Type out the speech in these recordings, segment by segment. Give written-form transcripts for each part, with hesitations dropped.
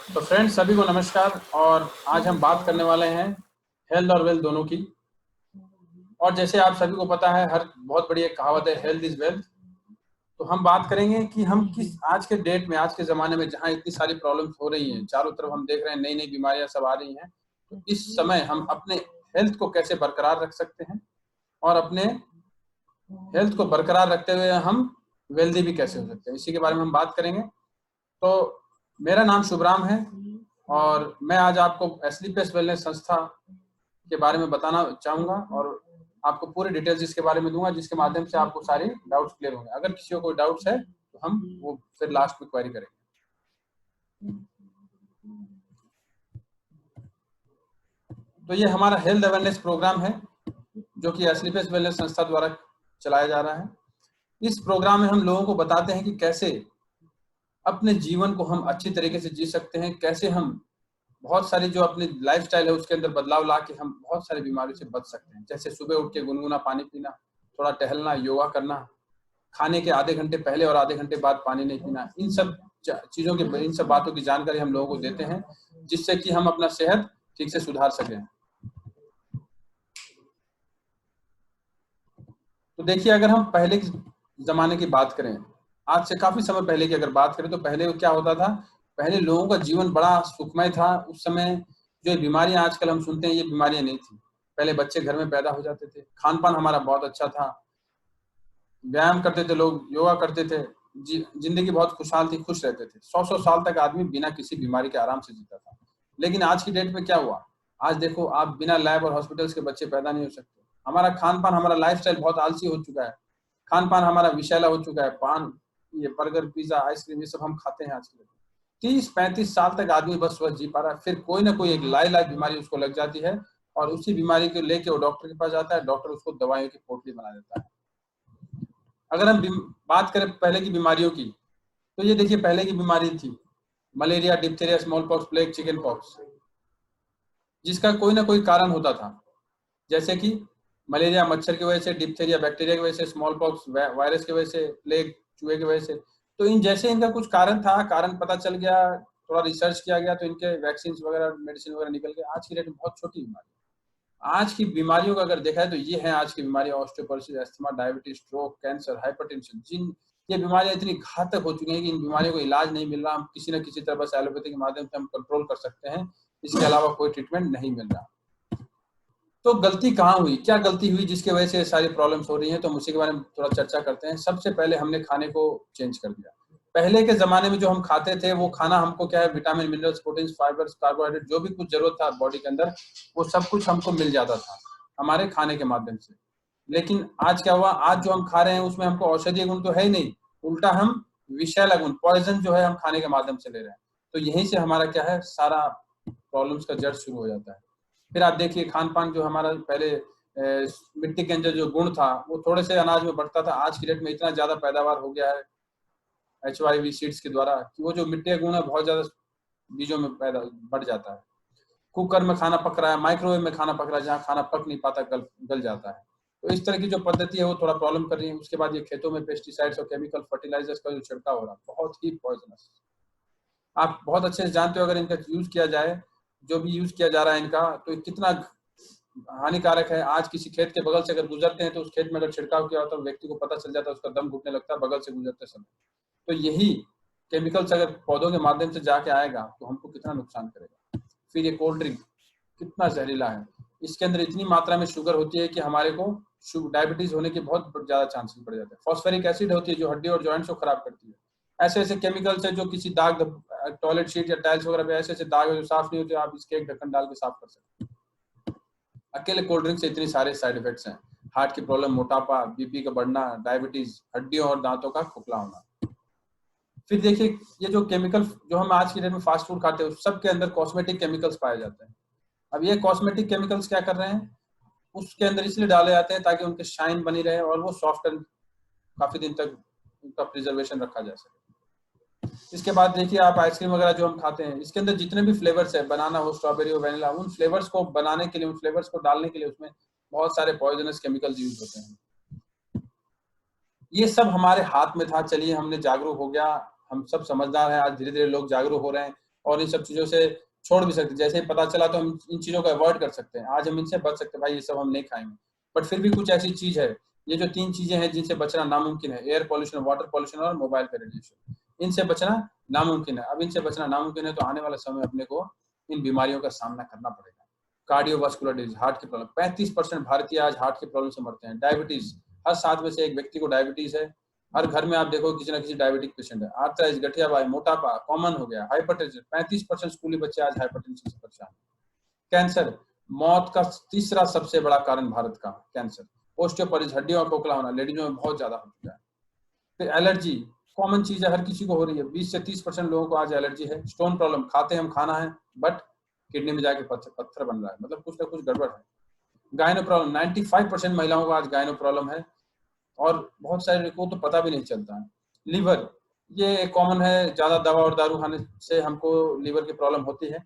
तो फ्रेंड्स सभी को नमस्कार। और आज हम बात करने वाले हैं हेल्थ और वेल्थ दोनों की। और जैसे आप सभी को पता है, हर बहुत बड़ी एक कहावत है, हेल्थ इज वेल्थ। तो हम बात करेंगे कि हम किस आज के डेट में, आज के ज़माने में जहाँ इतनी सारी प्रॉब्लम्स हो रही हैं, चारों तरफ हम देख रहे हैं नई नई बीमारियां सब आ रही हैं, तो इस समय हम अपने हेल्थ को कैसे बरकरार रख सकते हैं और अपने हेल्थ को बरकरार रखते हुए हम वेल्दी भी कैसे हो सकते हैं, इसी के बारे में हम बात करेंगे। तो मेरा नाम शुभराम है और मैं आज आपको एस्लीपियस वेलनेस संस्था के बारे में बताना चाहूँगा और आपको पूरी डिटेल्स इसके बारे में दूंगा, जिसके माध्यम से आपको सारे डाउट्स क्लियर होंगे। अगर किसी को कोई डाउट्स है तो हम वो फिर लास्ट में क्वेरी करेंगे। तो ये हमारा हेल्थ अवेयरनेस प्रोग्राम है जो कि एस्लीपियस वेलनेस संस्था द्वारा चलाया जा रहा है। इस प्रोग्राम में हम लोगों को बताते हैं कि कैसे अपने जीवन को हम अच्छी तरीके से जी सकते हैं, कैसे हम बहुत सारी जो अपनी लाइफस्टाइल है उसके अंदर बदलाव ला के हम बहुत सारी बीमारियों से बच सकते हैं। जैसे सुबह उठ के गुनगुना पानी पीना, थोड़ा टहलना, योगा करना, खाने के आधे घंटे पहले और आधे घंटे बाद पानी नहीं पीना, इन सब चीज़ों की, इन सब बातों की जानकारी हम लोगों को देते हैं, जिससे कि हम अपना सेहत ठीक से सुधार सकें। तो देखिए, अगर हम पहले के ज़माने की बात करें, आज से काफ़ी समय पहले की अगर बात करें, तो पहले क्या होता था, पहले लोगों का जीवन बड़ा सुखमय था। उस समय जो बीमारियां आजकल हम सुनते हैं, ये बीमारियां नहीं थी। पहले बच्चे घर में पैदा हो जाते थे, खान पान हमारा बहुत अच्छा था, व्यायाम करते थे लोग, योगा करते थे, जिंदगी बहुत खुशहाल थी, खुश रहते थे। 100-100 साल तक आदमी बिना किसी बीमारी के आराम से जीता था। लेकिन आज की डेट में क्या हुआ, आज देखो आप, बिना लैब और हॉस्पिटल्स के बच्चे पैदा नहीं हो सकते। हमारा खान पान, हमारा लाइफस्टाइल बहुत आलसी हो चुका है। खान पान हमारा विषैला हो चुका है। पान, ये बर्गर, पिज्जा, आइसक्रीम, ये सब हम खाते हैं आज के लिए। 30-35 साल तक आदमी बस स्वस्थ जी पा रहा है, फिर कोई ना कोई एक लाइलाज बीमारी उसको लग जाती है और उसी बीमारी को लेके वो डॉक्टर के पास जाता है। डॉक्टर उसको दवाइयों की पोटली बना देता है। अगर हम बात करें पहले की बीमारियों की, तो ये देखिए, पहले की बीमारी थी malaria, diphtheria, small pox, plague, chicken pox, जिसका कोई ना कोई कारण होता था। जैसे कि मलेरिया मच्छर की वजह से, डिप्थीरिया बैक्टीरिया की वजह से, स्मॉल पॉक्स वायरस की वजह से, प्लेग चूहे की वजह से। तो इन जैसे इनका कुछ कारण था, कारण पता चल गया, थोड़ा रिसर्च किया गया, तो इनके वैक्सीन वगैरह, मेडिसिन वगैरह निकल गए। आज की डेट में बहुत छोटी बीमारी। आज की बीमारियों का अगर देखा है तो ये है आज की बीमारी: osteoporosis, asthma, diabetes, stroke, cancer, hypertension. जिन ये बीमारियां इतनी घातक हो चुकी हैं कि इन बीमारियों को इलाज नहीं मिल रहा। हम किसी न किसी तरह बस एलोपैथी के माध्यम से हम कंट्रोल कर सकते हैं, इसके अलावा कोई ट्रीटमेंट नहीं मिल रहा। तो गलती कहाँ हुई, क्या गलती हुई जिसकी वजह से सारी प्रॉब्लम्स हो रही हैं, तो हम उसी के बारे में थोड़ा चर्चा करते हैं। सबसे पहले हमने खाने को चेंज कर दिया। पहले के जमाने में जो हम खाते थे, वो खाना हमको क्या है, vitamin, minerals, proteins, fibres, carbohydrate, जो भी कुछ जरूरत था बॉडी के अंदर, वो सब कुछ हमको मिल जाता था हमारे खाने के माध्यम से। लेकिन आज क्या हुआ, आज जो हम खा रहे हैं उसमें हमको औषधीय गुण तो है ही नहीं, उल्टा हम विषैला गुण, पॉइजन जो है, हम खाने के माध्यम से ले रहे हैं। तो यहीं से हमारा क्या है, सारा प्रॉब्लम्स का जड़ शुरू हो जाता है। फिर आप देखिए, खान पान जो हमारा पहले मिट्टी के अंदर जो गुण था, वो थोड़े से अनाज में बढ़ता था। आज की डेट में इतना ज्यादा पैदावार हो गया है HYV सीड्स के द्वारा कि वो जो मिट्टी का गुण है बहुत ज्यादा बीजों में पैदा बढ़ जाता है। कुकर में खाना पक रहा है, माइक्रोवेव में खाना पक रहा है, जहाँ खाना पक नहीं पाता, गल जाता है। तो इस तरह की जो पद्धति है वो थोड़ा प्रॉब्लम कर रही है। उसके बाद ये खेतों में पेस्टिसाइड्स और केमिकल फर्टिलाइजर्स का जो छिड़काव हो रहा है, बहुत ही पॉइजनस। आप बहुत अच्छे से जानते हो, अगर इनका यूज किया जाए, जो भी यूज किया जा रहा है इनका, तो कितना हानिकारक है। आज किसी खेत के बगल से अगर गुजरते हैं तो उस खेत में अगर छिड़काव किया होता है, व्यक्ति को पता चल जाता है, उसका दम घुटने लगता है बगल से गुजरते समय। तो यही केमिकल्स अगर पौधों के माध्यम से जाके आएगा तो हमको कितना नुकसान करेगा। फिर ये कोल्ड ड्रिंक कितना जहरीला है, इसके अंदर इतनी मात्रा में शुगर होती है कि हमारे को डायबिटीज होने के बहुत ज्यादा चांसेस बढ़ जाते हैं। फॉस्फेरिक एसिड होती है जो हड्डी और जॉइंट्स को खराब करती है। ऐसे ऐसे केमिकल्स है जो किसी दाग, टॉयलेट शीट या टाइल्स वगैरह पे ऐसे ऐसे दाग जो साफ नहीं होते, आप इसके एक ढक्कन डाल के साफ कर सकते हैं। अकेले कोल्ड ड्रिंक से इतने सारे साइड इफेक्ट्स हैं: हार्ट की प्रॉब्लम, मोटापा, बीपी का बढ़ना, डायबिटीज, हड्डियों और दांतों का खोखला होना। फिर देखिए, ये जो केमिकल जो हम आज की डेट में फास्ट फूड खाते हैं, उस सब के अंदर कॉस्मेटिक केमिकल्स पाए जाते हैं। अब ये कॉस्मेटिक केमिकल्स क्या कर रहे हैं, उसके अंदर इसलिए डाले जाते हैं ताकि उनके शाइन बनी रहे और वो सॉफ्ट एंड काफी दिन तक उनका प्रिजर्वेशन रखा जा सके। इसके बाद देखिए, आप आइसक्रीम वगैरह जो हम खाते हैं, इसके अंदर जितने भी फ्लेवर्स है, बनाना हो, स्ट्रॉबेरी हो, वेनिला, उन फ्लेवर्स को बनाने के लिए, उन फ्लेवर्स को डालने के लिए उसमें बहुत सारे पॉइजनस केमिकल्स यूज होते हैं। ये सब हमारे हाथ में था। चलिए, हमने जागरूक हो गया, हम सब समझदार हैं, आज धीरे धीरे लोग जागरूक हो रहे हैं। और इन सब चीजों से छोड़ भी सकते हैं। जैसे ही पता चला तो हम इन चीजों को अवॉइड कर सकते हैं। आज हम इनसे बच सकते हैं, भाई ये सब हम नहीं खाएंगे। बट फिर भी कुछ ऐसी चीज है, ये जो 3 चीजें हैं जिनसे बचना नामुमकिन है, एयर पॉल्यूशन, वाटर पॉल्यूशन और मोबाइल का रेडिएशन, इनसे बचना नामुमकिन है। अब इनसे बचना नामुमकिन है तो आने वाले समय अपने को इन बीमारियों का सामना करना पड़ेगा। कार्डियोवास्कुलर डिजीज, हार्ट की प्रॉब्लम, 35% भारतीय आज हार्ट की प्रॉब्लम से मरते हैं। डायबिटीज, हर 7 में से एक व्यक्ति को डायबिटीज है। हर घर में आप देखो किसी ना किसी डायबिटिक पेशेंट है। आर्थराइटिस, गठियावाई, मोटापा कॉमन हो गया। हाइपरटेंशन, 35% स्कूली बच्चे आज हाइपरटेंशन से परेशान। कैंसर, मौत का तीसरा सबसे बड़ा कारण भारत का कैंसर। ओस्टियोपोरोसिस, हड्डियों का खोखला होना लेडीजों में बहुत ज्यादा हो चुका है। फिर एलर्जी, कॉमन चीज है, हर किसी को हो रही है। 20 से 30% लोगों को आज एलर्जी है। स्टोन प्रॉब्लम, खाते हम खाना है बट किडनी में जाके पत्थर बन रहा है, मतलब कुछ ना कुछ गड़बड़ है। गायनो प्रॉब्लम, 95% महिलाओं को आज गायनो प्रॉब्लम है और बहुत सारे को तो पता भी नहीं चलता है। लीवर, ये कॉमन है, ज्यादा दवा और दारू खाने से हमको लीवर की प्रॉब्लम होती है,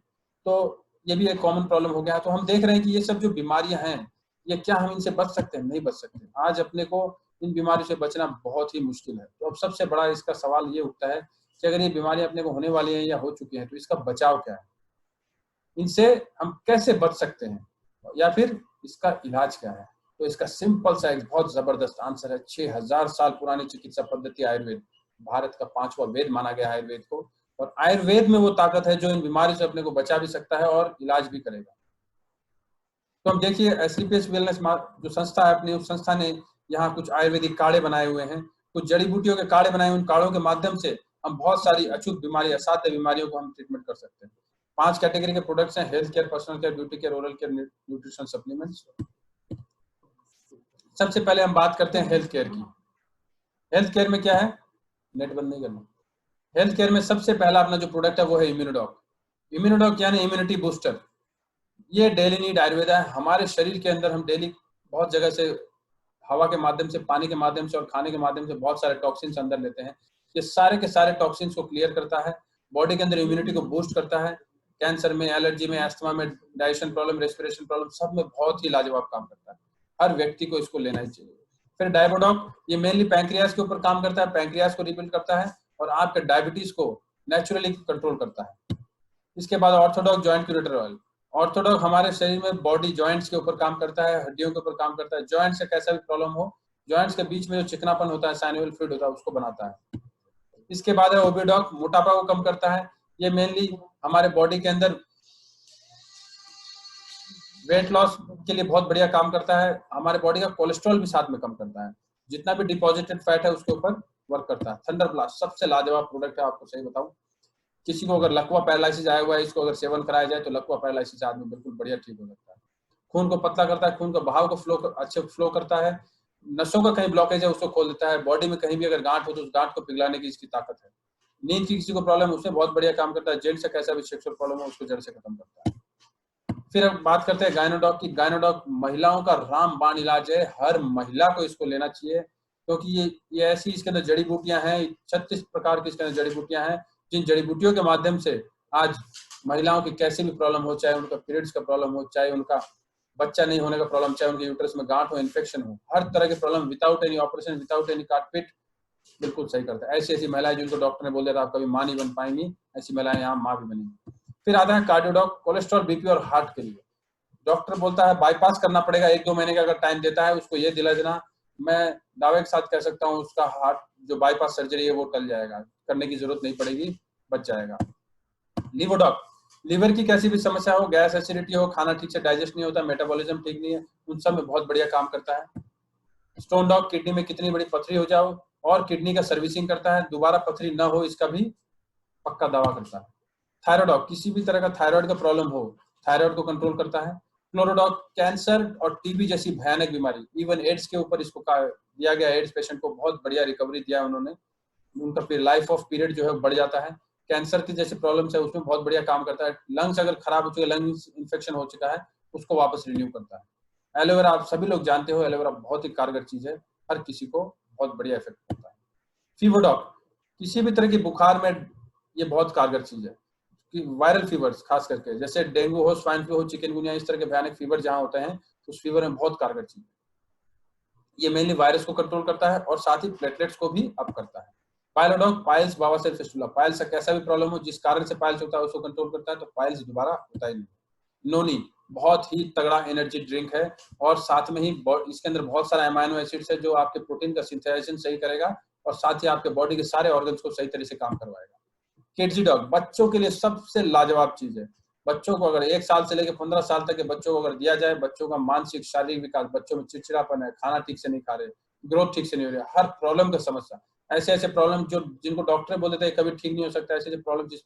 तो ये भी एक कॉमन प्रॉब्लम हो गया है। तो हम देख रहे हैं कि ये सब जो बीमारियां हैं, ये क्या हम इनसे बच सकते हैं? नहीं बच सकते। आज अपने को इन बीमारियों से बचना बहुत ही मुश्किल है। तो अब सबसे बड़ा इसका सवाल ये उठता है कि अगर ये बीमारियां अपने को होने वाली हैं या हो चुकी हैं तो इसका बचाव क्या है, इनसे हम कैसे बच सकते हैं, या फिर इसका इलाज क्या है? तो इसका सिंपल सा एक बहुत जबरदस्त आंसर है। 6000 साल पुरानी चिकित्सा पद्धति आयुर्वेद, भारत का 5वां वेद माना गया है आयुर्वेद को। और आयुर्वेद में वो ताकत है जो इन बीमारी से अपने को बचा भी सकता है और इलाज भी करेगा। तो हम देखिए एसलीपीएस वेलनेस जो संस्था है अपनी, उस संस्था ने यहाँ कुछ आयुर्वेदिक काढ़े बनाए हुए हैं, कुछ जड़ी बूटियों के काढ़े बनाए। उन काढ़ों के माध्यम से हम बहुत सारी अछूत बीमारी, असाध्य बीमारियों को हम ट्रीटमेंट कर सकते हैं। 5 कैटेगरी के प्रोडक्ट्स हैं: health care, personal care, beauty care, oral care, nutrition supplements. सबसे पहले हम बात करते हैं हेल्थ केयर की। हेल्थ केयर में क्या है, नेट बंद नहीं करना। हेल्थ केयर में सबसे पहला अपना जो प्रोडक्ट है वो है इम्यूनोडॉक। इम्यूनोडॉक यानी इम्यूनिटी बूस्टर। ये डेली नीड आयुर्वेदा है। हमारे शरीर के अंदर हम डेली बहुत जगह से, हवा के माध्यम से, पानी के माध्यम से और खाने के माध्यम से बहुत सारे टॉक्सिन्स अंदर लेते हैं। ये सारे के सारे टॉक्सिन्स को क्लियर करता है, बॉडी के अंदर इम्यूनिटी को बूस्ट करता है। कैंसर में, एलर्जी में, अस्थमा में, डाइजेशन प्रॉब्लम, रेस्पिरेशन प्रॉब्लम, सब में बहुत ही लाजवाब काम करता है। हर व्यक्ति को इसको लेना ही चाहिए। फिर डायबोडॉक, ये मेनली पैंक्रियाज के ऊपर काम करता है, पैंक्रियाज को रिबिल्ड करता है और आपके डायबिटीज को नेचुरली कंट्रोल करता है। इसके बाद orthodox joint curator oil. Orthodox हमारे शरीर में बॉडी जॉइंट्स के ऊपर काम करता है, हड्डियों के ऊपर काम करता है। जॉइंट से कैसा भी प्रॉब्लम हो, जॉइंट्स के बीच में जो चिकनापन होता है, साइनोवियल फ्लूइड होता है, उसको बनाता है। इसके बाद है ओबिडॉक, मोटापा को कम करता है। ये मेनली हमारे बॉडी के अंदर वेट लॉस के लिए बहुत बढ़िया काम करता है। हमारे बॉडी का कोलेस्ट्रॉल भी साथ में कम करता है, जितना भी डिपॉजिटेड फैट है उसके ऊपर वर्क करता है। थंडर ब्लास्ट सबसे लाजवाब प्रोडक्ट है, आपको सही बताऊं। किसी को अगर लकवा पैरालिसिस आया हुआ है, इसको अगर सेवन कराया जाए तो लकवा पैरालिसिस आदमी बिल्कुल बढ़िया ठीक हो सकता है। खून को पतला करता है, खून का बहाव को अच्छे फ्लो करता है। नसों का कहीं ब्लॉकेज है उसको खोल देता है। बॉडी में कहीं भी अगर गांठ हो तो उस गांठ को पिघलाने की इसकी ताकत है। नींद की किसी को प्रॉब्लम है उसमें बहुत बढ़िया काम करता है। जेंट्स से कैसा भी सेक्सुअल प्रॉब्लम हो उसको जड़ से खत्म करता है। फिर अब बात करते हैं गायनोडॉक की। गायनोडॉक महिलाओं का रामबाण इलाज है, हर महिला को इसको लेना चाहिए क्योंकि ये ऐसी इसके अंदर जड़ी बूटियां हैं, 36 प्रकार की इसके अंदर जड़ी बूटियां हैं, जिन जड़ी बूटियों के माध्यम से आज महिलाओं की कैसी भी प्रॉब्लम हो, चाहे उनका पीरियड्स का प्रॉब्लम हो, चाहे उनका बच्चा नहीं होने का प्रॉब्लम, चाहे उनके यूट्रस में गांठ हो, इन्फेक्शन हो, हर तरह के problem without any operation, without any काटपीट बिल्कुल सही करता है। ऐसी ऐसी महिलाएं जिनको डॉक्टर ने बोल दिया था आप कभी मां नहीं बन पाएंगी, ऐसी महिलाएं यहाँ मां भी बनी। फिर आता है कार्डियोडॉक, कोलेस्ट्रॉल, बीपी और हार्ट के लिए। डॉक्टर बोलता है बाईपास करना पड़ेगा, 1-2 महीने का अगर टाइम देता है उसको ये दिला देना, मैं दावे के साथ कह सकता हूँ उसका हार्ट जो बाईपास सर्जरी है वो टल जाएगा, करने की जरूरत नहीं पड़ेगी, बच जाएगा। लिवोडॉक, लीवर की कैसी भी समस्या हो, गैस एसिडिटी हो, खाना ठीक से डाइजेस्ट नहीं होता, मेटाबॉलिज्म ठीक नहीं है, उन सब में बहुत बढ़िया काम करता है। स्टोन डॉग, किडनी में कितनी बड़ी पथरी हो जाओ और किडनी का सर्विसिंग करता है, दोबारा पथरी न हो इसका भी पक्का दावा करता है। थायराइड, किसी भी तरह का थायराइड का प्रॉब्लम हो, थायराइड को कंट्रोल करता है। क्लोरोडॉक, कैंसर और टीबी जैसी भयानक बीमारी, इवन एड्स के ऊपर इसको दिया गया। एड्स पेशेंट को बहुत बढ़िया रिकवरी दिया उन्होंने, उनका फिर लाइफ ऑफ पीरियड जो है बढ़ जाता है। कैंसर की जैसे प्रॉब्लम्स है उसमें बहुत बढ़िया काम करता है। लंग्स अगर खराब हो चुके, लंग्स इन्फेक्शन हो चुका है, उसको वापस रिन्यू करता है। एलोवेरा, आप सभी लोग जानते हो एलोवेरा बहुत ही कारगर चीज है, हर किसी को बहुत बढ़िया इफेक्ट करता है। फीवरडॉक, किसी भी तरह की बुखार में ये बहुत कारगर चीज है कि वायरल फीवर्स खास करके जैसे डेंगू हो, स्वाइन फ्लू हो, चिकनगुनिया, इस तरह के भयानक फीवर जहां होते हैं उस फीवर में बहुत कारगर चीज है। ये मेनली वायरस को कंट्रोल करता है और साथ ही प्लेटलेट्स को भी अप करता है। पाइलोडॉग, पाइल्स, बावासीर, फिस्टुला। पाइल्स का कैसा भी प्रॉब्लम हो, जिस कारण से पाइल्स होता है उसको कंट्रोल करता है, तो पाइल्स दोबारा होता ही नहीं। नोनी बहुत ही तगड़ा एनर्जी ड्रिंक है और साथ में ही इसके अंदर बहुत सारा अमाइनो एसिड्स है जो आपके प्रोटीन का सिंथेसाइजेशन सही करेगा और साथ ही आपके बॉडी के सारे ऑर्गन्स को सही तरह से काम करवाएगा। किड्जी डॉग बच्चों के लिए सबसे लाजवाब चीज है। बच्चों को अगर 1 साल से लेकर 15 साल तक के बच्चों को अगर दिया जाए, बच्चों का मानसिक शारीरिक विकास, बच्चों में चिड़चिड़ापन है, खाना ठीक से नहीं खा रहे, ग्रोथ ठीक से नहीं हो रही, हर प्रॉब्लम का समस्या, ऐसे ऐसे प्रॉब्लम जो जिनको डॉक्टर बोल देते हैं कभी ठीक नहीं हो सकता, ऐसे ऐसे प्रॉब्लम जिस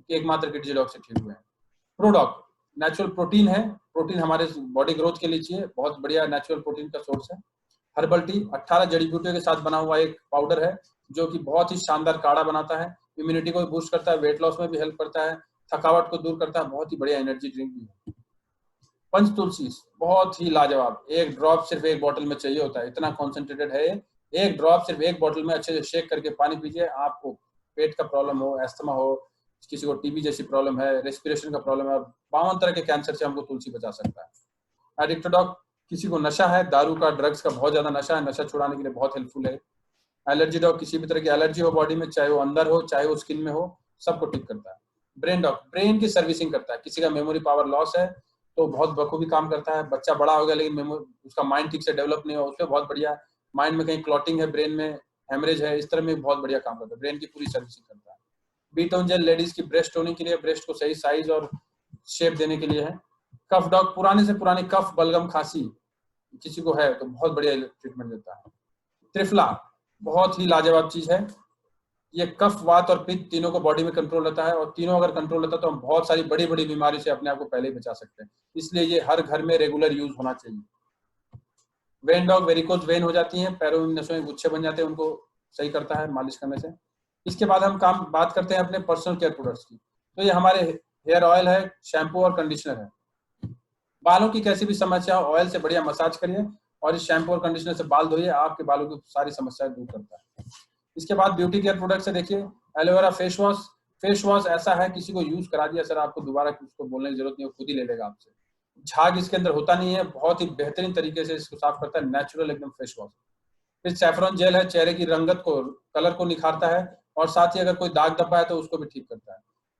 एकमात्र किड्जी डॉग से ठीक हुए हैं। प्रोडॉग नेचुरल प्रोटीन है, प्रोटीन हमारे बॉडी ग्रोथ के लिए चाहिए, बहुत बढ़िया नेचुरल प्रोटीन का सोर्स है। हर्बल टी 18 जड़ी बूटियों के साथ बना हुआ एक पाउडर है जो कि बहुत ही शानदार काढ़ा बनाता है, इम्यूनिटी को भी बूस्ट करता है, वेट लॉस में भी हेल्प करता है, थकावट को दूर करता है, बहुत ही बढ़िया एनर्जी ड्रिंक भी है। पंच तुलसी बहुत ही लाजवाब, एक ड्रॉप सिर्फ एक बोतल में चाहिए होता है, इतना कॉन्सेंट्रेटेड है, एक ड्रॉप सिर्फ एक बोतल में अच्छे से शेक करके पानी पीजिए। आपको पेट का प्रॉब्लम हो, एस्थमा हो, किसी को टीबी जैसी प्रॉब्लम है, रेस्पिरेशन का प्रॉब्लम है, 52 तरह के कैंसर से हमको तुलसी बचा सकता है। एडिक्टेड डॉग किसी को नशा है, दारू का, ड्रग्स का बहुत ज्यादा नशा है, नशा छुड़ाने के लिए बहुत हेल्पफुल है। एलर्जी डॉग किसी भी तरह की एलर्जी हो बॉडी में, चाहे वो अंदर हो चाहे वो स्किन में हो, सबको ठीक करता है। ब्रेन डॉग ब्रेन की सर्विसिंग करता है, किसी का मेमोरी पावर लॉस है तो बहुत बखूबी काम करता है, बच्चा बड़ा हो गया लेकिन उसका माइंड ठीक से डेवलप नहीं हुआ, उसमें बहुत बढ़िया, माइंड में कहीं क्लॉटिंग है, ब्रेन में हेमरेज है, इस तरह में बहुत बढ़िया काम करता है, ब्रेन की पूरी सर्विसिंग करता है। बीटोन जेल लेडीज की ब्रेस्ट टोनिंग के लिए, ब्रेस्ट को सही साइज और शेप देने के लिए है। कफ डॉग पुराने से पुरानी कफ, बलगम, खांसी किसी को है तो बहुत बढ़िया ट्रीटमेंट देता है। त्रिफला बहुत ही लाजवाब चीज है, ये कफ, वात और पित्त तीनों को बॉडी में कंट्रोल रहता है और तीनों अगर कंट्रोल रहता है तो हम बहुत सारी बड़ी बड़ी बीमारी से अपने आप को पहले ही बचा सकते हैं, इसलिए ये हर घर में रेगुलर यूज होना चाहिए। वेन डॉग वेरिकोज वेन हो जाती है, पैरों में नसों में गुच्छे बन जाते हैं, उनको सही करता है मालिश करने से। इसके बाद हम बात करते हैं अपने पर्सनल केयर प्रोडक्ट्स की। तो ये हमारे हेयर ऑयल है, शैम्पू और कंडीशनर है। बालों की कैसी भी समस्या हो, ऑयल से बढ़िया मसाज करिए और इस शैम्पू और कंडीशनर से बाल धोइए, आपके बालों की सारी समस्याएं दूर करता है। इसके बाद ब्यूटी केयर प्रोडक्ट से देखिए, aloe vera face wash. Face wash ऐसा है, किसी को यूज करा दिया सर, आपको दोबारा उसको बोलने की जरूरत नहीं, वो खुद ही ले लेगा आपसे, झाग इसके अंदर होता नहीं है, बहुत ही बेहतरीन तरीके से इसको साफ करता है, नेचुरल एकदम फेस वॉश। फिर सैफरन जेल है, चेहरे की रंगत को, कलर को निखारता है और साथ ही अगर कोई दाग धब्बा है तो उसको भी ठीक करता है।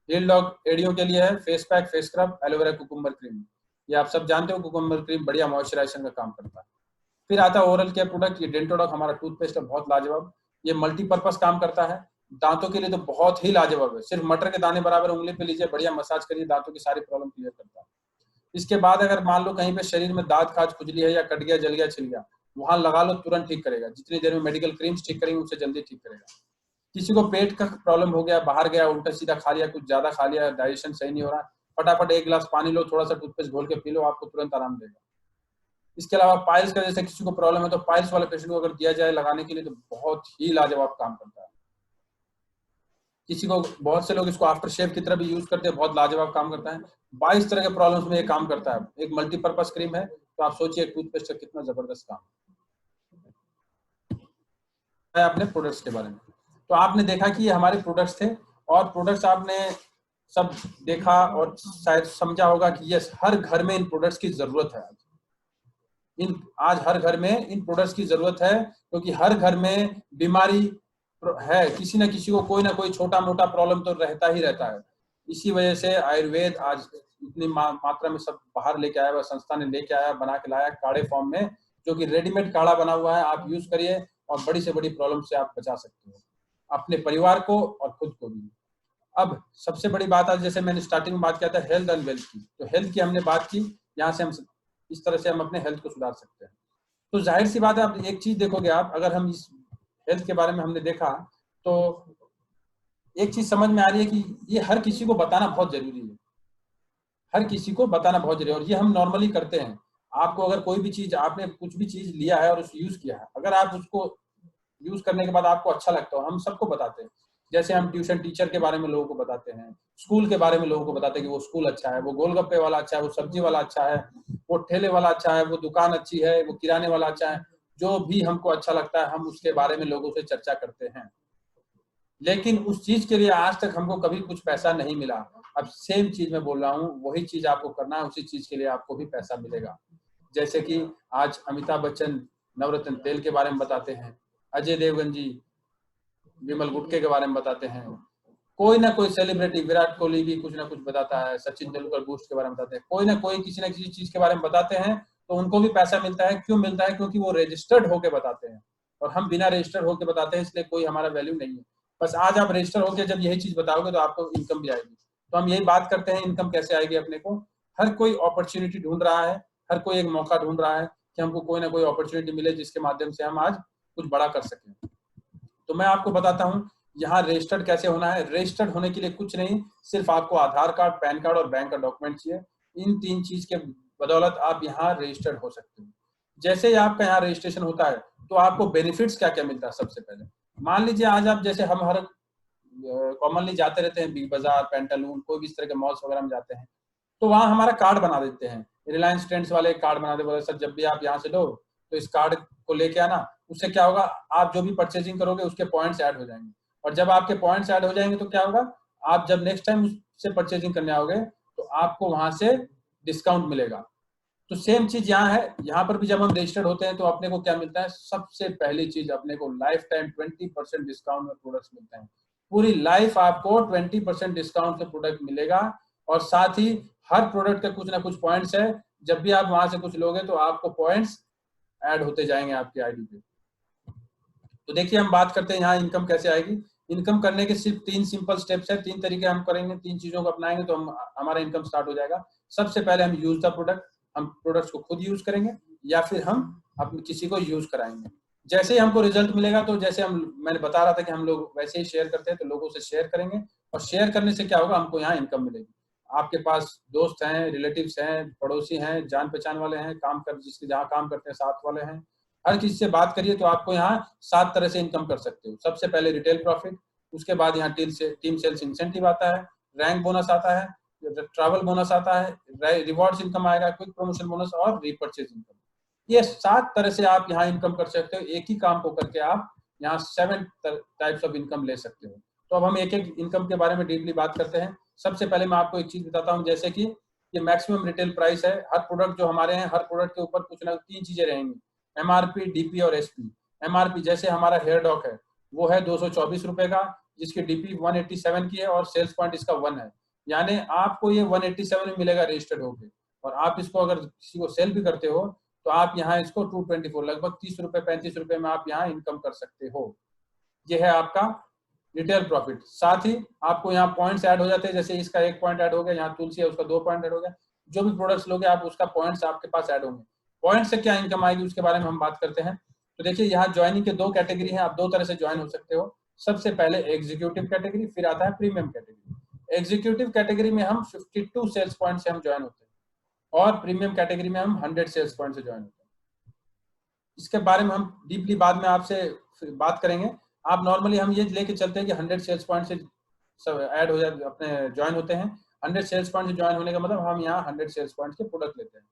हील डॉग एड़ियों के लिए है, face pack, face scrub, aloe vera cucumber cream, ये आप सब जानते हो, कुकुम्बर क्रीम बढ़िया मॉइस्चराइजेशन का काम करता है। फिर आता है ओरल केयर प्रोडक्ट, ये डेंटोडॉग हमारा टूथपेस्ट है, बहुत लाजवाब, ये मल्टीपर्पज काम करता है, दांतों के लिए तो बहुत ही लाजवाब है, सिर्फ मटर के दाने बराबर उंगली पे लीजिए, बढ़िया मसाज करिए, दांतों की सारी प्रॉब्लम क्लियर करता है। इसके बाद अगर मान लो कहीं पे शरीर में दांत, खाज, खुजली है या कट गया, जल गया, छिल गया, वहां लगा लो, तुरंत ठीक करेगा, जितनी देर में मेडिकल क्रीम्स ठीक करेंगे उससे जल्दी ठीक करेगा। किसी को पेट का प्रॉब्लम हो गया, बाहर गया, उल्टा सीधा खा लिया, कुछ ज्यादा खा लिया, डाइजेशन सही नहीं हो रहा, फटाफट 1 गिलास पानी लो, थोड़ा सा टूथपेस्ट घोल के पी लो, आपको तुरंत आराम देगा। इसके अलावा पाइल्स का जैसे किसी को प्रॉब्लम है तो पाइल्स वाले पेशेंट को अगर दिया जाए लगाने के लिए तो बहुत ही लाजवाब काम करता है। किसी को, बहुत से लोग इसको आफ्टर शेव की तरह भी यूज करते हैं, बहुत लाजवाब काम करता है। 22 तरह के प्रॉब्लम्स में ये काम करता है, एक मल्टीपर्पज क्रीम है, तो आप सोचिए टूथपेस्ट का कितना जबरदस्त काम है। अपने प्रोडक्ट्स के बारे में तो आपने देखा कि ये हमारे प्रोडक्ट्स थे और प्रोडक्ट्स आपने सब देखा और शायद समझा होगा कि यस, हर घर में इन प्रोडक्ट्स की जरूरत है। आज हर घर में इन प्रोडक्ट्स की जरूरत है क्योंकि हर घर में बीमारी है, किसी न किसी को कोई ना कोई छोटा मोटा प्रॉब्लम तो रहता ही रहता है। इसी वजह से आयुर्वेद आज इतनी मात्रा में सब बाहर लेके आया हुआ, संस्था ने लेके आया, बना के लाया काढ़े फॉर्म में, जो कि रेडीमेड काढ़ा बना हुआ है, आप यूज करिए और बड़ी से बड़ी प्रॉब्लम से आप बचा सकते हो अपने परिवार को और खुद को भी। अब सबसे बड़ी बात आज, जैसे मैंने स्टार्टिंग में बात किया था हेल्थ एंड वेल्थ की, तो हेल्थ की हमने बात की, यहाँ से हम इस तरह से हम अपने हेल्थ को सुधार सकते हैं। तो जाहिर सी बात है, आप एक चीज देखोगे, आप अगर हम इस हेल्थ के बारे में हमने देखा तो एक चीज समझ में आ रही है कि ये हर किसी को बताना बहुत जरूरी है, हर किसी को बताना बहुत जरूरी है, और ये हम नॉर्मली करते हैं। आपको अगर कोई भी चीज, आपने कुछ भी चीज लिया है और उसको यूज किया है, अगर आप उसको यूज करने के बाद आपको अच्छा लगता हो, हम सबको बताते हैं। जैसे हम ट्यूशन टीचर के बारे में लोगों को बताते हैं, स्कूल के बारे में लोगों को बताते हैं कि वो स्कूल अच्छा है, वो गोलगप्पे वाला अच्छा है, वो सब्जी वाला अच्छा है, वो ठेले वाला अच्छा है, वो दुकान अच्छी है, वो किराने वाला अच्छा है, जो भी हमको अच्छा लगता है हम उसके बारे में लोगों से चर्चा करते हैं। लेकिन उस चीज के लिए आज तक हमको कभी कुछ पैसा नहीं मिला। अब सेम चीज मैं बोल रहा हूँ, वही चीज आपको करना है, उसी चीज के लिए आपको भी पैसा मिलेगा। जैसे कि आज अमिताभ बच्चन नवरत्न तेल के बारे में बताते हैं, अजय देवगन जी विमल गुटके के बारे में बताते हैं, कोई ना कोई सेलिब्रिटी, विराट कोहली भी कुछ ना कुछ बताता है, सचिन तेंदुलकर बूस्ट के बारे में बताते हैं, कोई ना कोई किसी ना किसी चीज के बारे में बताते हैं, तो उनको भी पैसा मिलता है। क्यों मिलता है? क्योंकि वो रजिस्टर्ड होके बताते हैं, और हम बिना रजिस्टर्ड होके बताते हैं, इसलिए कोई हमारा वैल्यू नहीं है। बस आज आप रजिस्टर होके जब यही चीज बताओगे तो आपको इनकम भी आएगी। तो हम यही बात करते हैं, इनकम कैसे आएगी अपने को। हर कोई अपॉर्चुनिटी ढूंढ रहा है, हर कोई एक मौका ढूंढ रहा है कि हमको कोई ना कोई अपॉर्चुनिटी मिले जिसके माध्यम से हम आज कुछ बड़ा कर सकें। तो मैं आपको बताता हूँ यहाँ रजिस्टर्ड कैसे होना है। रजिस्टर्ड होने के लिए कुछ नहीं, सिर्फ आपको आधार कार्ड, पैन कार्ड और बैंक का डॉक्यूमेंट चाहिए। इन 3 चीज के बदौलत आप यहाँ रजिस्टर्ड हो सकते हो। जैसे ही आपका यहाँ रजिस्ट्रेशन होता है तो आपको बेनिफिट्स क्या क्या मिलता है। सबसे पहले मान लीजिए आज आप, जैसे हम हर कॉमनली जाते रहते हैं, बिग बाजार, पेंटालून, कोई भी इस तरह के मॉल्स वगैरह में जाते हैं, तो वहाँ हमारा कार्ड बना देते हैं। रिलायंस ट्रेंड्स वाले कार्ड बना दे, बोले सर जब भी आप यहाँ से लो तो इस कार्ड को लेके आना। उससे क्या होगा, आप जो भी परचेजिंग करोगे उसके पॉइंट्स ऐड हो जाएंगे, और जब आपके पॉइंट्स ऐड हो जाएंगे तो क्या होगा, आप जब नेक्स्ट टाइम उससे परचेजिंग करने आओगे तो आपको वहां से डिस्काउंट मिलेगा। तो सेम चीज यहाँ है, यहाँ पर भी जब हम रजिस्टर्ड होते हैं तो अपने को क्या मिलता है, सबसे पहली चीज अपने को लाइफ टाइम 20% डिस्काउंट में प्रोडक्ट्स मिलते हैं। पूरी लाइफ आपको 20% डिस्काउंट से प्रोडक्ट मिलेगा, और साथ ही हर प्रोडक्ट का कुछ ना कुछ पॉइंट्स है। जब भी आप वहां से कुछ लोगे तो आपको पॉइंट्स ऐड होते जाएंगे आपकी आईडी पे। तो देखिए हम बात करते हैं यहाँ इनकम कैसे आएगी। इनकम करने के सिर्फ 3 सिंपल स्टेप्स है, 3 तरीके हम करेंगे, 3 चीजों को अपनाएंगे तो हमारा इनकम स्टार्ट हो जाएगा। सबसे पहले हम यूज द प्रोडक्ट, हम प्रोडक्ट्स को खुद यूज करेंगे या फिर हम अपने किसी को यूज कराएंगे। जैसे ही हमको रिजल्ट मिलेगा, तो जैसे मैंने बता रहा था कि हम लोग वैसे ही शेयर करते हैं, तो लोगों से शेयर करेंगे, और शेयर करने से क्या होगा, हमको यहाँ इनकम मिलेगी। आपके पास दोस्त हैं, रिलेटिव्स हैं, पड़ोसी हैं, जान पहचान वाले हैं, काम कर जिसके जहाँ काम करते हैं साथ वाले हैं, हर किसी से बात करिए तो आपको यहाँ 7 तरह से इनकम कर सकते हो। सबसे पहले रिटेल प्रॉफिट, उसके बाद यहाँ टीम सेल्स इंसेंटिव आता है, रैंक बोनस आता है, ट्रैवल बोनस आता है, रिवॉर्ड्स इनकम आएगा, क्विक प्रमोशन बोनस और रीपर्चेज इनकम। ये 7 तरह से आप यहाँ इनकम कर सकते हो। एक ही काम को करके आप यहाँ 7 टाइप्स ऑफ इनकम ले सकते हो। तो अब हम एक एक इनकम के बारे में डीपली बात करते हैं। सबसे पहले मैं आपको एक चीज बताता हूँ, जैसे कि ये मैक्सिमम रिटेल प्राइस है। हर प्रोडक्ट जो हमारे हैं, हर प्रोडक्ट के ऊपर कुछ ना 3 चीजें रहेंगी, एमआरपी, डीपी और एसपी। एमआरपी जैसे हमारा हेयर डॉक है, वो है 224 रुपए का, जिसकी डीपी 187 की है और सेल्स पॉइंट इसका 1 है। यानी आपको ये 187 में मिलेगा रजिस्टर्ड होके, और आप इसको अगर किसी को सेल भी करते हो तो आप यहाँ इसको 224, लगभग 30 रुपए 35 रुपए में आप यहाँ इनकम कर सकते हो। ये है आपका रिटेल प्रॉफिट। साथ ही आपको यहाँ पॉइंट्स ऐड हो जाते हैं, जैसे इसका 1 पॉइंट ऐड हो गया, यहाँ तुलसी है उसका 2 पॉइंट ऐड हो गया। जो भी प्रोडक्ट्स लोगे आप उसका पॉइंट्स आपके पास ऐड होंगे। पॉइंट से क्या इनकम आएगी उसके बारे में हम बात करते हैं। तो देखिए यहाँ ज्वाइनिंग के 2 कैटेगरी हैं, आप 2 तरह से ज्वाइन हो सकते हो। सबसे पहले एग्जीक्यूटिव कैटेगरी, फिर आता है प्रीमियम कैटेगरी। एग्जीक्यूटिव कैटेगरी में हम 52 सेल्स पॉइंट से हम ज्वाइन होते हैं, और प्रीमियम कैटेगरी में हम 100 सेल्स पॉइंट से ज्वाइन होते हैं। इसके बारे में हम डीपली बाद में आपसे बात करेंगे। आप नॉर्मली हम ये लेके चलते हैं कि 100 सेल्स पॉइंट से सब ऐड हो जाते, अपने ज्वाइन होते हैं। 100 सेल्स पॉइंट से ज्वाइन होने का मतलब हम यहाँ 100 सेल्स पॉइंट के प्रोडक्ट लेते हैं।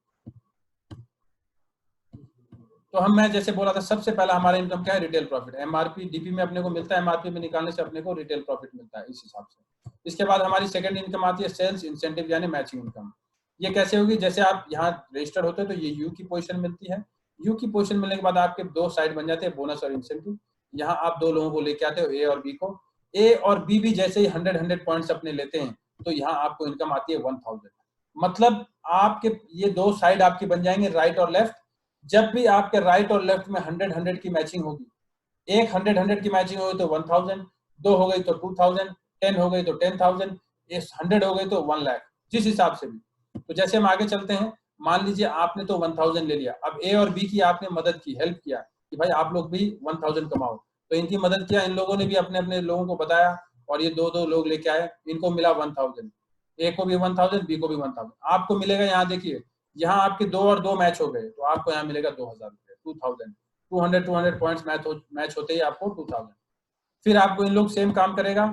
तो मैं जैसे बोला था, सबसे पहला हमारा इनकम क्या है, रिटेल प्रॉफिट। एमआरपी डीपी में अपने को मिलता है, एमआरपी में निकालने से अपने को रिटेल प्रॉफिट मिलता है इस हिसाब से। इसके बाद हमारी सेकंड इनकम आती है सेल्स इंसेंटिव यानी मैचिंग इनकम। ये कैसे होगी, जैसे आप यहाँ रजिस्टर्ड होते हो तो ये यू की पोजीशन मिलती है। यू की पोजीशन मिलने के बाद आपके 2 साइड बन जाते हैं, बोनस और इंसेंटिव। यहाँ आप 2 लोगों को लेके आते हो, ए और बी को। ए और बी भी जैसे ही 100 पॉइंट्स अपने लेते हैं तो यहाँ आपको इनकम आती है 1000। मतलब आपके ये 2 साइड आपकी बन जाएंगे, राइट और लेफ्ट। जब भी आपके राइट और लेफ्ट में 100 की मैचिंग होगी, एक 100 की मैचिंग होगी तो 1000, 2 हो गई तो 2000, 10 हो गई तो 10,000, 100 हो गई तो 1 लाख, जिस हिसाब से भी। तो जैसे हम आगे चलते हैं, मान लीजिए आपने तो 1000 ले लिया, अब ए और बी की आपने मदद की, हेल्प किया कि भाई आप लोग भी 1000 कमाओ। तो इनकी मदद किया, इन लोगों ने भी अपने अपने लोगों को बताया, और ये 2-2 लोग लेके आए, इनको मिला 1000। ए को भी 1000, बी को भी 1000। आपको मिलेगा, यहाँ देखिए, यहाँ आपके 2 और 2 मैच हो गए तो आपको यहाँ मिलेगा 2000 रुपए, 200 पॉइंट्स मैच होते ही आपको 2000। फिर आपको इन लोग सेम काम करेगा,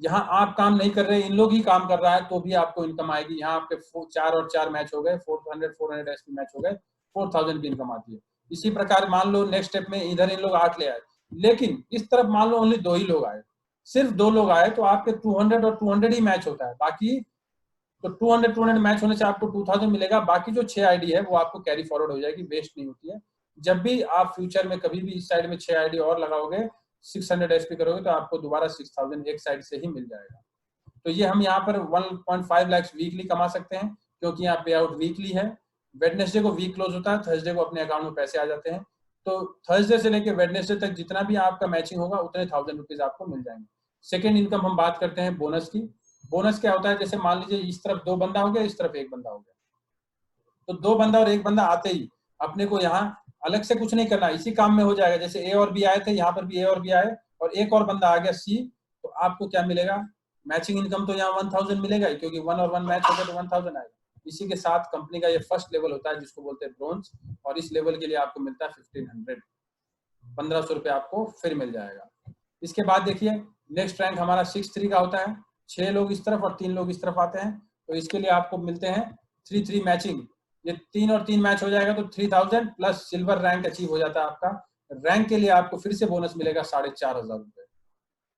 यहाँ आप काम नहीं कर रहे, इन लोग ही काम कर रहा है, तो भी आपको इनकम आएगी। यहाँ आपके 4 और 4 मैच हो गए, 400 एसपी मैच हो गए, 4000 की इनकम आती है। इसी प्रकार मान लो नेक्स्ट स्टेप में इधर इन लोग 8 ले आए, लेकिन इस तरफ मान लो ओनली 2 ही लोग आए, सिर्फ 2 लोग आए, तो आपके 200 और 200 ही मैच होता है। बाकी तो 200 मैच होने से आपको 2000 मिलेगा। बाकी जो 6 आईडी है वो आपको कैरी फॉरवर्ड हो जाएगी, वेस्ट नहीं होती है। जब भी आप फ्यूचर में कभी भी इस साइड में 6 आईडी और लगाओगे 600 एसपी करोगे तो आपको दोबारा 6000 एक साइड से ही मिल जाएगा। तो ये हम यहाँ पर 1.5 लाख वीकली कमा सकते हैं, क्योंकि यहाँ पे आउट वीकली है। वेडनेसडे को वीक क्लोज होता है, थर्सडे को अपने अकाउंट में पैसे आ जाते हैं। तो थर्सडे से लेकर वेडनेसडे तक जितना भी आपका मैचिंग होगा उतने 1000 रुपीज आपको मिल जाएंगे। सेकेंड इनकम हम बात करते हैं बोनस की। बोनस क्या होता है, जैसे मान लीजिए इस तरफ 2 बंदा हो गया, इस तरफ 1 बंदा हो गया, तो 2 बंदा और 1 बंदा आते ही अपने को यहाँ अलग से कुछ नहीं करना, इसी काम में हो जाएगा। जैसे ए और बी आए थे, यहाँ पर भी ए और बी आए और एक और बंदा आ गया सी, तो आपको क्या मिलेगा, मैचिंग इनकम तो यहाँ 1000 मिलेगा ही, क्योंकि 1 और 1 मैच हो गया तो 1000 आएगा। इसी के साथ कंपनी का ये फर्स्ट लेवल होता है जिसको बोलते हैं ब्रोंज, और इस लेवल के लिए आपको मिलता है 1500, 1500 रुपए आपको फिर मिल जाएगा। इसके बाद देखिए नेक्स्ट रैंक हमारा 6-3 का होता है, 6 लोग इस तरफ और 3 लोग इस तरफ आते हैं, तो इसके लिए आपको मिलते हैं 3-3 मैचिंग। ये 3 और 3 मैच हो जाएगा तो 3000 प्लस सिल्वर रैंक अचीव हो जाता है आपका। रैंक के लिए आपको फिर से बोनस मिलेगा 4500 रुपए,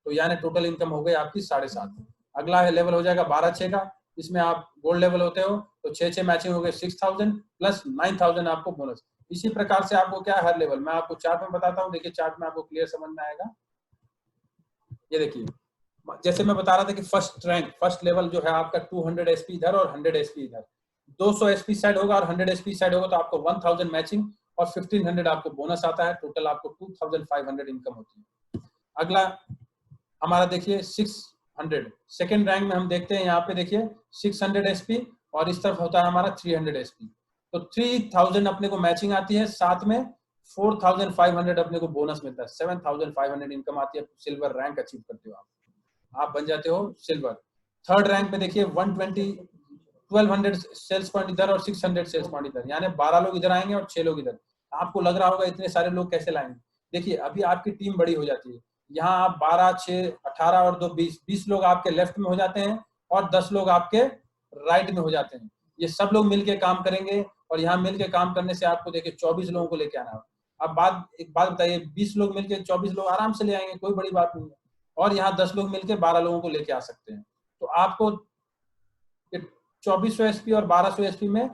तो यानी टोटल इनकम हो गई आपकी 7.5। अगला लेवल हो जाएगा 12-6 का, इसमें आप गोल्ड लेवल होते हो तो 6-6 मैचिंग हो गए 6000 प्लस 9000 आपको बोनस। इसी प्रकार से आपको क्या हर लेवल, मैं आपको चार्ट में बताता हूँ, देखिए चार्ट में आपको क्लियर समझ में आएगा। ये देखिए जैसे मैं बता रहा था कि फर्स्ट रैंक फर्स्ट लेवल जो है आपका 200 एसपी इधर और 100 एसपी इधर, 200 एसपी साइड होगा और 100 एसपी साइड होगा तो आपको 1000 मैचिंग और 1500 आपको बोनस आता है, टोटल आपको 2500 इनकम होती है। अगला हमारा देखिए 600 सेकेंड रैंक में हम देखते हैं, यहाँ पे देखिए 600 एसपी और इस तरफ होता है हमारा 300 एसपी, तो 3000 अपने को मैचिंग आती है, साथ में 4500 अपने को बोनस मिलता है, 7500 इनकम आती है। सिल्वर रैंक अचीव करते हो आप बन जाते हो सिल्वर। थर्ड रैंक पे देखिए 1200 सेल्स पॉइंट इधर और 600 सेल्स पॉइंट इधर, यानी 12 लोग इधर आएंगे और 6 लोग इधर। आपको लग रहा होगा इतने सारे लोग कैसे लाएंगे, देखिए अभी आपकी टीम बड़ी हो जाती है, यहाँ आप 12, 6, 18 और 2 20 लोग आपके लेफ्ट में हो जाते हैं और 10 लोग आपके राइट में हो जाते हैं। ये सब लोग मिलके काम करेंगे और यहाँ मिलके काम करने से आपको देखिए 24 लोगों को लेके आना है। अब एक बात बताइए, 20 लोग मिलके 24 लोग आराम से ले आएंगे, कोई बड़ी बात नहीं है, और यहाँ 10 लोग मिलके 12 लोगों को लेके आ सकते हैं। तो आपको 2400 एसपी और 1200 एसपी में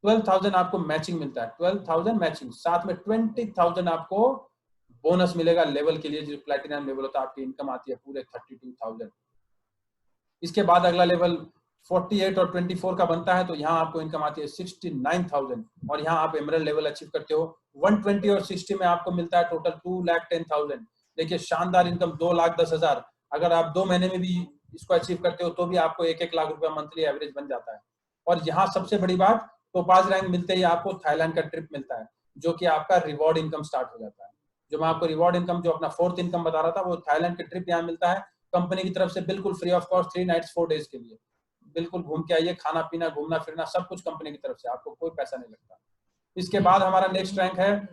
12,000 आपको मैचिंग मिलता है, 12,000 मैचिंग, साथ में 20,000 आपको बोनस मिलेगा लेवल के लिए, जो प्लैटिनम लेवल होता है आपकी इनकम आती है पूरे 32,000। इसके बाद अगला लेवल 48 और 24 का बनता है, तो यहाँ आपको इनकम आती है 69,000 और यहाँ आप एमरल्ड लेवल अचीव करते हो। 120 और 60 में आपको मिलता है टोटल 2,10,000। देखिए शानदार इनकम, 2,10,000। अगर आप 2 महीने में भी इसको अचीव करते हो तो भी आपको 1-1 लाख रुपया मंथली एवरेज बन जाता है। और यहाँ सबसे बड़ी बात, टोपाज रैंक मिलते ही आपको थाईलैंड का ट्रिप मिलता है, जो कि आपका रिवॉर्ड इनकम स्टार्ट हो जाता है। जो मैं आपको रिवॉर्ड इनकम, जो अपना फोर्थ इनकम बता रहा था, वो थाईलैंड के ट्रिप यहाँ मिलता है कंपनी की तरफ से, बिल्कुल free of cost, 3 nights 4 days के लिए। बिल्कुल घूम के आइए, खाना पीना घूमना फिरना सब कुछ कंपनी की तरफ से, आपको कोई पैसा नहीं लगता। इसके बाद हमारा नेक्स्ट रैंक है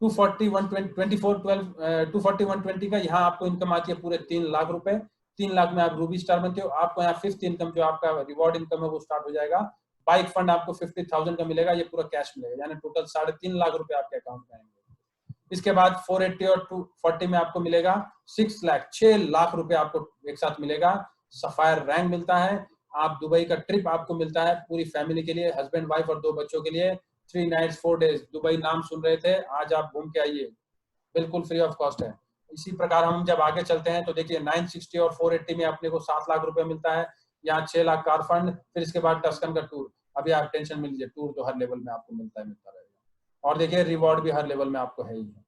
240 120 का, यहाँ आपको इनकम आती है पूरे 3 लाख रुपए। 3 लाख में आप रूबी स्टार बनते हो। आपको यहाँ फिफ्थ इनकम, जो आपका रिवॉर्ड इनकम है, वो स्टार्ट हो जाएगा। बाइक फंड आपको 50,000 का मिलेगा, ये पूरा कैश मिलेगा, यानी टोटल 3.5 लाख रुपए आपके अकाउंट में आएंगे। इसके बाद 480 और 240 में आपको मिलेगा 6 लाख रुपए आपको एक साथ मिलेगा। सफायर रैंक मिलता है, आप दुबई का ट्रिप आपको मिलता है पूरी फैमिली के लिए, हस्बैंड वाइफ और 2 बच्चों के लिए, 3 नाइट्स 4 डेज। दुबई नाम सुन रहे थे, आज आप घूम के आइए, बिल्कुल फ्री ऑफ कॉस्ट है। इसी प्रकार हम जब आगे चलते हैं तो देखिए 960 और 480 में अपने को 7 लाख रुपए मिलता है, यहाँ 6 लाख कार फंड। फिर इसके बाद टस्कन का टूर, अभी आप टेंशन मिल लीजिए, टूर तो हर लेवल में आपको मिलता रहेगा, और देखिए रिवॉर्ड भी हर लेवल में आपको है ही है।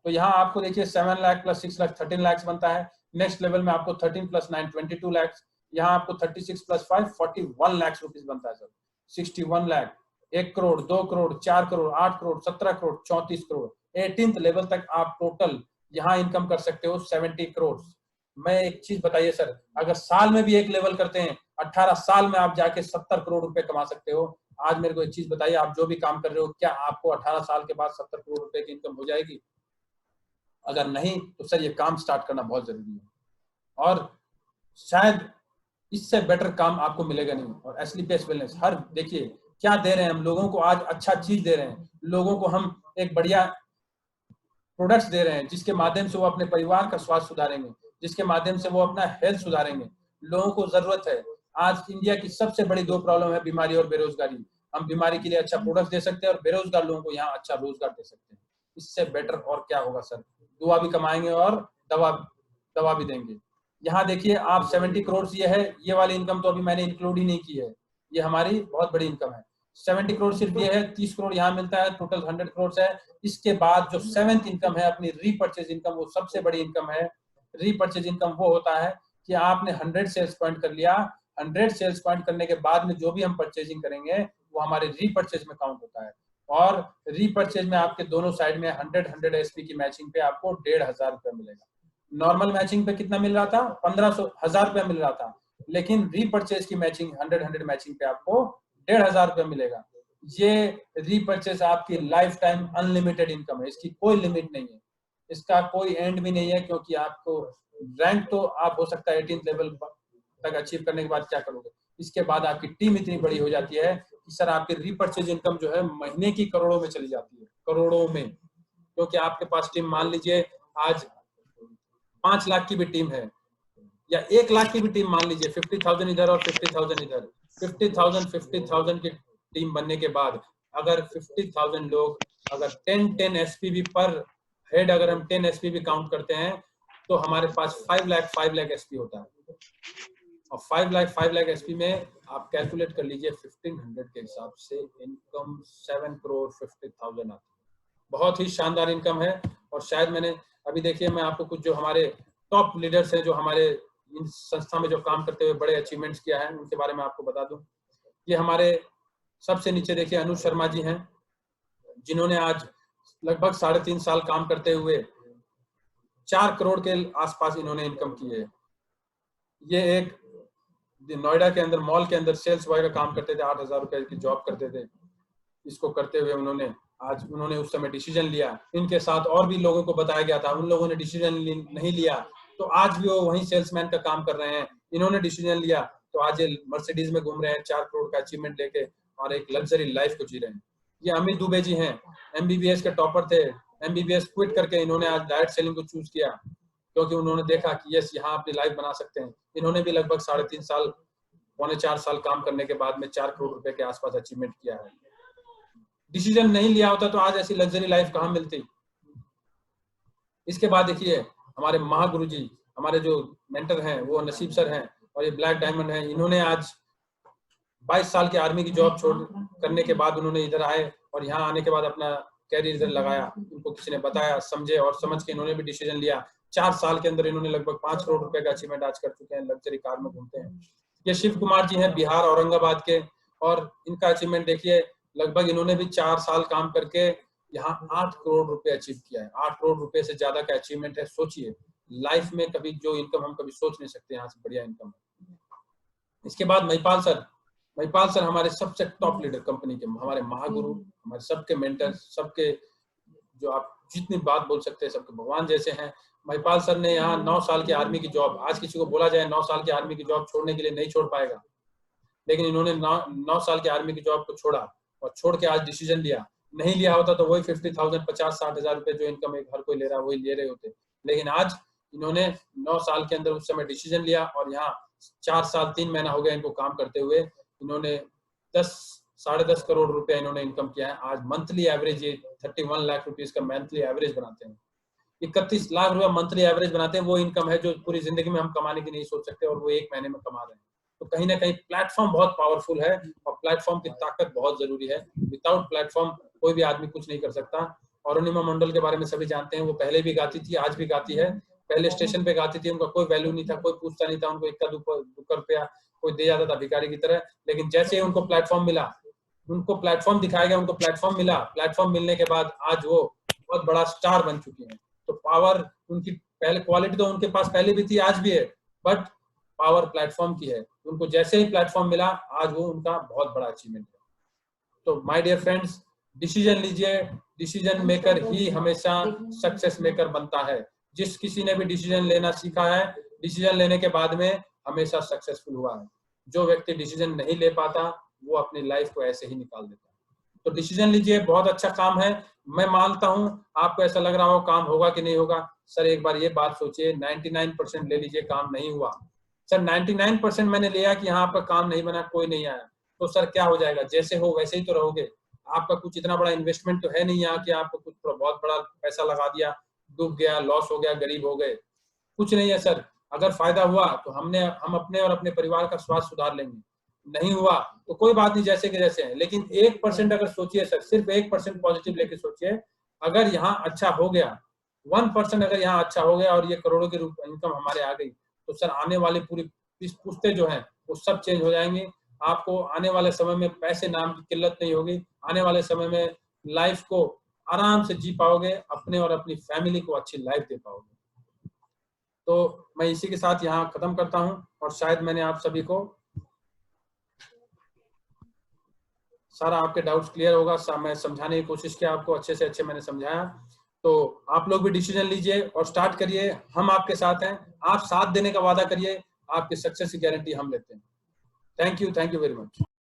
तो यहाँ आपको देखिए 7 लाख प्लस 6 लाख 13 लाख बनता है। नेक्स्ट लेवल में आपको 13 प्लस 9 22 लाख, यहाँ आपको 36 प्लस 5 41 लाख रुपीज बनता है sir. 61 lakh, 1 crore, 2 crore, 4 crore, 8 crore, 17 crore, 34 crore, 18th level तक आप टोटल यहाँ इनकम कर सकते हो 70 करोड़। मैं एक चीज बताइए सर, अगर साल में भी एक लेवल करते हैं, 18 साल में आप जाके 70 करोड़ रुपए कमा सकते हो। आज मेरे को एक चीज बताइए, आप जो भी काम कर रहे हो, क्या आपको 18 साल के बाद 70 करोड़ रुपए की इनकम हो जाएगी? अगर नहीं तो सर ये काम स्टार्ट करना बहुत जरूरी है, और शायद इससे बेटर काम आपको मिलेगा नहीं। और एसलीपीएस वेलनेस हर, देखिए क्या दे रहे हैं हम लोगों को, आज अच्छा चीज दे रहे हैं लोगों को, हम एक बढ़िया प्रोडक्ट्स दे रहे हैं जिसके माध्यम से वो अपने परिवार का स्वास्थ्य सुधारेंगे, जिसके माध्यम से वो अपना हेल्थ सुधारेंगे। लोगों को जरूरत है, आज इंडिया की सबसे बड़ी 2 प्रॉब्लम है, बीमारी और बेरोजगारी। हम बीमारी के लिए अच्छा प्रोडक्ट दे सकते हैं और बेरोजगार लोगों को यहाँ अच्छा रोजगार दे सकते हैं। इससे बेटर और क्या होगा सर? दुआ भी कमाएंगे और दवा दवा भी देंगे। यहाँ देखिए आप 70 करोड़ ये है, ये वाली इनकम तो अभी मैंने इंक्लूड ही नहीं की है, ये हमारी बहुत बड़ी इनकम है। 70 करोड़ सिर्फ ये है, 30 करोड़ यहाँ मिलता है, टोटल 100 करोड़ है। इसके बाद जो 7th इनकम है अपनी रीपर्चेज इनकम, वो सबसे बड़ी इनकम है। रीपर्चेज इनकम वो होता है कि आपने 100 सेल्स पॉइंट कर लिया, 100 सेल्स पॉइंट करने के बाद में जो भी हम परचेजिंग करेंगे वो हमारे रीपर्चेज में काउंट होता है। और रीपर्चेज में आपके दोनों साइड में 100 एसपी की मैचिंग पे आपको 1,500 रुपया मिलेगा। नॉर्मल मैचिंग पे कितना मिल रहा था, 1500 रुपया मिल रहा था, लेकिन रीपर्चेज की मैचिंग 100 मैचिंग पे आपको 1,500 रुपया मिलेगा। ये रीपर्चेज आपकी लाइफ टाइम अनलिमिटेड इनकम है, इसकी कोई लिमिट नहीं है, इसका कोई एंड भी नहीं है, क्योंकि आपको रैंक तो आप हो सकता है 18th लेवल तक अचीव करने के बाद क्या करोगे, इसके बाद आपकी टीम इतनी बड़ी हो जाती है कि सर आपकी रीपर्चेज इनकम जो है महीने की करोड़ों में चली जाती है, करोड़ों में। क्योंकि आपके पास टीम, मान लीजिए आज 5 लाख की भी टीम है या 1 लाख की भी टीम मान लीजिए, 50,000 इधर और 50,000 इधर, 50,000 की टीम बनने के बाद अगर 50,000 लोग अगर 10 एसपीवी पर हेड, अगर हम 10 एसपीवी काउंट करते हैं तो हमारे पास 5 लाख एसपी होता है। और 5 लाख एसपी में आप कैलकुलेट कर लीजिए 1500 के हिसाब से इनकम 7 करोड़ 50,000 आती है। बहुत ही शानदार इनकम है। और शायद मैंने अभी देखिए, मैं आपको कुछ जो हमारे टॉप लीडर्स हैं जो हमारे इन संस्था में जो काम करते हुए बड़े अचीवमेंट्स किया है, उनके बारे में आपको बता दूं। ये हमारे सबसे नीचे देखिए अनुज शर्मा जी हैं, जिन्होंने आज लगभग 3.5 साल काम करते हुए 4 करोड़ के आसपास इन्होंने इनकम की है। ये एक नोएडा के अंदर मॉल के अंदर सेल्स बॉय का काम करते थे, 8,000 रुपए की जॉब करते थे। इसको करते हुए उन्होंने उस समय डिसीजन लिया, इनके साथ और भी लोगों को बताया गया था, उन लोगों ने डिसीजन नहीं लिया, तो आज भी वो वही सेल्समैन का काम कर रहे हैं। इन्होंने डिसीजन लिया तो आज ये मर्सिडीज में घूम रहे हैं 4 करोड़ का अचीवमेंट लेके और एक लग्जरी लाइफ को जी रहे हैं। ये अमित दुबे जी हैं, एमबीबीएस के टॉपर थे, एमबीबीएस क्विट करके इन्होंने आज डायरेक्ट सेलिंग को चूज किया, क्योंकि उन्होंने देखा कि यस, यहाँ अपनी लाइफ बना सकते हैं। इन्होंने भी लगभग 3.5 साल, 4.25 साल काम करने के बाद में 4 करोड़ रुपए के आसपास अचीवमेंट किया है। डिसीजन नहीं लिया होता तो आज ऐसी लग्जरी लाइफ कहाँ मिलती। इसके बाद देखिए हमारे महागुरु जी, हमारे जो मेंटर हैं वो नसीब सर हैं, और ये ब्लैक डायमंड हैं। इन्होंने आज 22 साल की आर्मी की जॉब छोड़ करने के बाद उन्होंने इधर आए और यहाँ आने के बाद अपना कैरियर इधर लगाया। इनको किसी ने बताया, समझे और समझ के इन्होंने भी डिसीजन लिया। 4 साल के अंदर इन्होंने लगभग 5 करोड़ रुपए का अचीवमेंट आज कर चुके हैं, लग्जरी कार में घूमते हैं। ये शिव कुमार जी हैं बिहार औरंगाबाद के, और इनका अचीवमेंट देखिए, लगभग इन्होंने भी 4 साल काम करके यहाँ 8 करोड़ रुपए अचीव किया है। 8 करोड़ रुपए से ज्यादा का अचीवमेंट है। सोचिए, लाइफ में कभी जो इनकम हम कभी सोच नहीं सकते, यहाँ से बढ़िया इनकम है। इसके बाद महिपाल सर हमारे सबसे टॉप लीडर कंपनी के, हमारे महागुरु, हमारे सबके मेंटर, सबके जो आप जितनी बात बोल सकते हैं, सबके भगवान जैसे हैं। महिपाल सर ने यहाँ 9 साल की आर्मी की जॉब, आज किसी को बोला जाए 9 साल की आर्मी की जॉब छोड़ने के लिए नहीं छोड़ पाएगा, लेकिन इन्होंने 9 साल की आर्मी की जॉब को छोड़ा और छोड़ के आज डिसीजन लिया। नहीं लिया होता तो वही 50,000, 50-60 हजार रुपए जो इन्कम एक हर कोई ले रहा है वही ले रहे होते, लेकिन आज इन्होंने 9 साल के अंदर उस समय डिसीजन लिया और यहाँ 4 साल 3 महीना हो गया इनको काम करते हुए। इन्होंने 10-10.5 करोड़ रुपया इन्होंने इनकम किया है। आज मंथली एवरेज ये 31 लाख रुपीज का मंथली एवरेज बनाते हैं। 31 लाख रुपया मंथली एवरेज बनाते हैं। वो इनकम है जो पूरी जिंदगी में हम कमाने की नहीं सोच सकते और वो एक महीने में कमा रहे हैं। तो कहीं ना कहीं प्लेटफॉर्म बहुत पावरफुल है और प्लेटफॉर्म की ताकत बहुत जरूरी है। विदाउट प्लेटफॉर्म कोई भी आदमी कुछ नहीं कर सकता। अरुणिमा मंडल के बारे में सभी जानते हैं, वो पहले भी गाती थी, आज भी गाती है। पहले स्टेशन पे गाती थी, उनका कोई वैल्यू नहीं था, कोई पूछता नहीं था उनको, इक्का दुक्का रुपया कोई दे जाता था भिखारी की तरह। लेकिन जैसे ही उनको प्लेटफॉर्म मिला, उनको प्लेटफॉर्म दिखाया गया, उनको प्लेटफॉर्म मिला, प्लेटफॉर्म मिलने के बाद आज वो बहुत बड़ा स्टार बन चुकी हैं। तो पावर उनकी, पहले क्वालिटी तो उनके पास पहले भी थी, आज भी है, बट पावर प्लेटफॉर्म की है। उनको जैसे ही प्लेटफॉर्म मिला, आज वो उनका बहुत बड़ा अचीवमेंट है। तो माय डियर फ्रेंड्स, डिसीजन लीजिए। डिसीजन मेकर ही हमेशा सक्सेस मेकर बनता है। जिस किसी ने भी डिसीजन लेना सीखा है, डिसीजन लेने के बाद में हमेशा सक्सेसफुल हुआ है। जो व्यक्ति डिसीजन नहीं ले पाता, वो अपनी लाइफ को ऐसे ही निकाल देता है। तो डिसीजन लीजिए, बहुत अच्छा काम है। मैं मानता हूं आपको ऐसा लग रहा हो काम होगा कि नहीं होगा। सर एक बार ये बात सोचिए, 99% ले लीजिए, काम नहीं हुआ। सर 99% मैंने लिया कि यहाँ आपका काम नहीं बना, कोई नहीं आया, तो सर क्या हो जाएगा? जैसे हो वैसे ही तो रहोगे। आपका कुछ इतना बड़ा इन्वेस्टमेंट तो है नहीं यहाँ कि आपको कुछ बहुत बड़ा पैसा लगा दिया, डूब गया, लॉस हो गया, गरीब हो गए, कुछ नहीं है सर। अगर फायदा हुआ तो हम अपने और अपने परिवार का स्वास्थ्य सुधार लेंगे, नहीं हुआ तो कोई बात नहीं, जैसे के जैसे हैं। लेकिन 1% अगर सोचिए सर, सिर्फ 1% पॉजिटिव लेके सोचिए, अगर यहाँ अच्छा हो गया, 1% अगर यहाँ अच्छा हो गया और ये करोड़ों की इनकम हमारे आ गई, तो सर आने वाली पूरी पुश्तें जो हैं वो सब चेंज हो जाएंगी। आपको आने वाले समय में पैसे नाम की किल्लत नहीं होगी, आने वाले समय में लाइफ को आराम से जी पाओगे, अपने और अपनी फैमिली को अच्छी लाइफ दे पाओगे। तो मैं इसी के साथ यहाँ खत्म करता हूँ, और शायद मैंने आप सभी को सारा आपके डाउट्स क्लियर होगा। मैं समझाने की कोशिश किया आपको, अच्छे से अच्छे मैंने समझाया। तो आप लोग भी डिसीजन लीजिए और स्टार्ट करिए, हम आपके साथ हैं। आप साथ देने का वादा करिए, आपकी सक्सेस की गारंटी हम लेते हैं। Thank you very much.